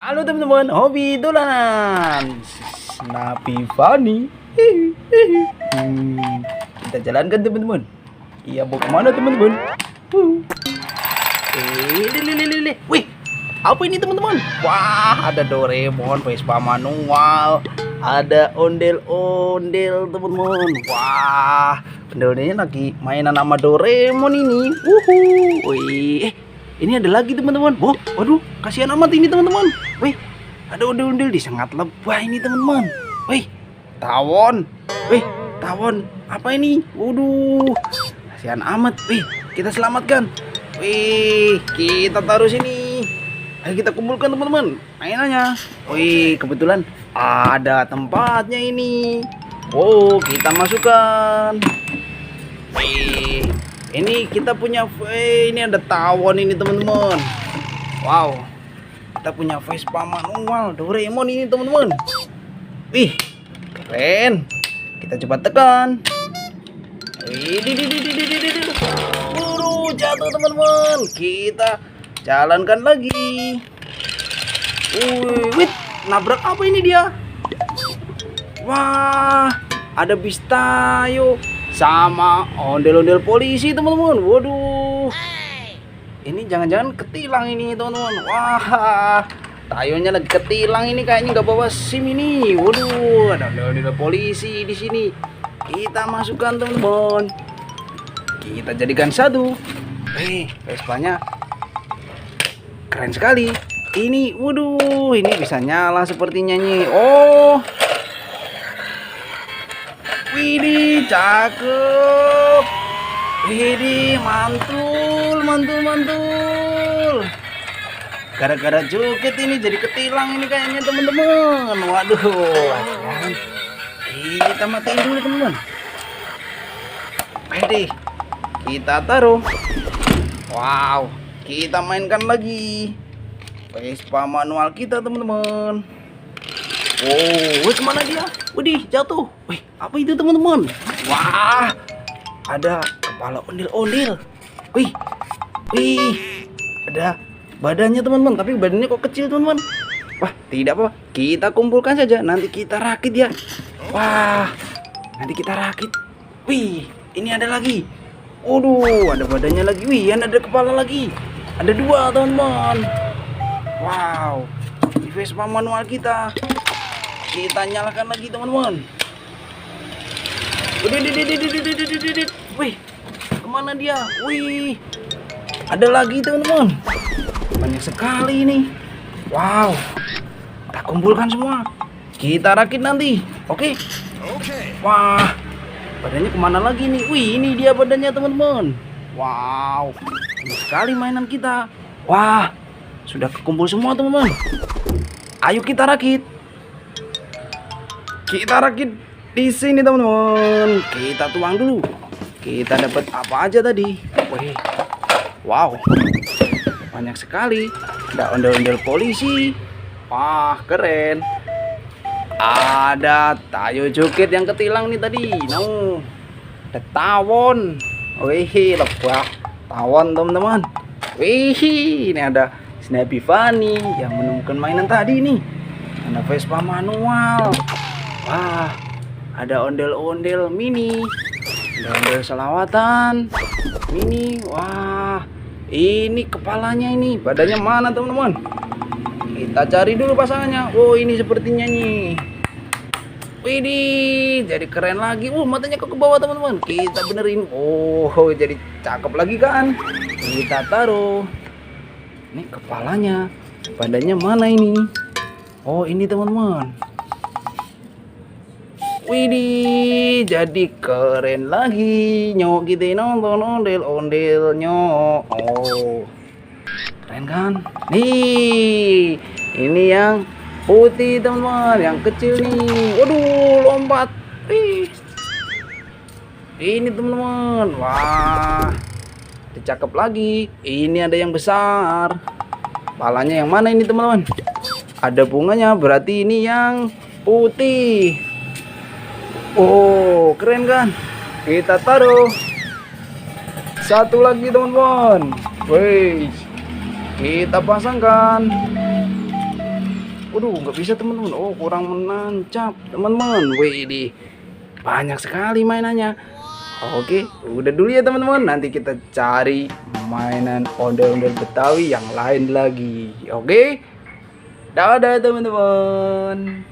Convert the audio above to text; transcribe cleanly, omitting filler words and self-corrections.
Halo teman-teman, hobi dolanan Snappy Funny. Kita jalankan teman-teman. Iya, mau kemana teman-teman? Wih, apa ini teman-teman? Wah, ada Doraemon, Vespa manual, ada ondel-ondel teman-teman. Wah, ondel-ondelnya lagi mainan sama Doraemon ini. Wih, ini ada lagi teman-teman. Oh, waduh, kasihan amat ini teman-teman. Wih, ada ondel-ondel disengat lebah ini teman-teman. Wih, tawon. Wih, tawon. Apa ini? Waduh, kasihan amat. Wih, kita selamatkan. Wih, kita taruh sini. Ayo kita kumpulkan teman-teman mainannya. Wih, kebetulan ada tempatnya ini. Oh, kita masukkan. Wih, ini kita punya, ini ada tawon ini teman-teman. Wow, kita punya Vespa manual Doraemon ini teman-teman. Wih, keren. Kita coba tekan. Buru jatuh teman-teman. Kita jalankan lagi. Wih, nabrak apa ini dia? Wah, ada bis tayo sama ondel-ondel polisi teman-teman. Waduh, ini jangan-jangan ketilang ini teman-teman. Wah, tayonya lagi ketilang ini, kayaknya nggak bawa SIM ini. Waduh, ada ondel-ondel polisi di sini. Kita masukkan teman-teman. Kita jadikan satu. Vespanya keren sekali. Ini, waduh, ini bisa nyala sepertinya nih. Oh, widih, cakep. Widih, mantul. Gara-gara joget ini jadi ketilang ini kayaknya teman-teman. Waduh, kita matiin dulu teman-teman. Pede, kita taruh. Wow, kita mainkan lagi Vespa manual kita teman-teman. Oh, kemana dia? Widih, jatuh. Wih, apa itu teman-teman? Wah, ada kepala ondel-ondel. Wih, ada badannya teman-teman. Tapi badannya kok kecil teman-teman. Wah, tidak apa, kita kumpulkan saja. Nanti kita rakit ya. Wah, nanti kita rakit. Wih, ini ada lagi. Waduh, ada badannya lagi. Wih, ada kepala lagi. Ada dua teman-teman. Wow, di Vespa manual kita. Kita nyalakan lagi teman-teman. Wih, kemana dia? Wih, ada lagi teman-teman. Banyak sekali ini. Wow, kita kumpulkan semua. Kita rakit nanti. Oke. Wah, badannya kemana lagi nih? Wih, ini dia badannya teman-teman. Wow, ini sekali mainan kita. Wah, sudah kekumpul semua teman-teman. Ayo kita rakit. Kita rakit di sini teman-teman. Kita tuang dulu. Kita dapat apa aja tadi? Wih, wow, banyak sekali. Ada ondel-ondel polisi. Wah, keren. Ada tayo joget yang ketilang nih tadi. No, ada tawon. Wih, lebah tawon teman-teman. Wih, ini ada Snappy Funny yang menemukan mainan tadi nih. Ada Vespa manual. Wah, ada ondel-ondel mini. Ada ondel selawatan mini. Wah, ini kepalanya ini. Badannya mana teman-teman? Kita cari dulu pasangannya. Oh, ini sepertinya nih. Widih, jadi keren lagi. Matanya kok ke bawah teman-teman. Kita benerin. Oh, jadi cakep lagi kan. Kita taruh. Ini kepalanya. Badannya mana ini? Oh, ini teman-teman. Widih, jadi keren lagi. Nyok, kita nonton ondel-ondel nyok. Oh, keren kan? Nih, ini yang putih teman-teman, yang kecil nih. Waduh, lompat. Ini teman-teman. Wah, cakep lagi. Ini ada yang besar. Kepalanya yang mana ini teman-teman? Ada bunganya, berarti ini yang putih. Oh, keren kan? Kita taruh. Satu lagi teman-teman. Wih, kita pasangkan. Waduh, nggak bisa teman-teman. Oh, kurang menancap teman-teman. Wih, di banyak sekali mainannya. Oke, udah dulu ya teman-teman. Nanti kita cari mainan ondel-ondel Betawi yang lain lagi. Oke, dadah teman-teman.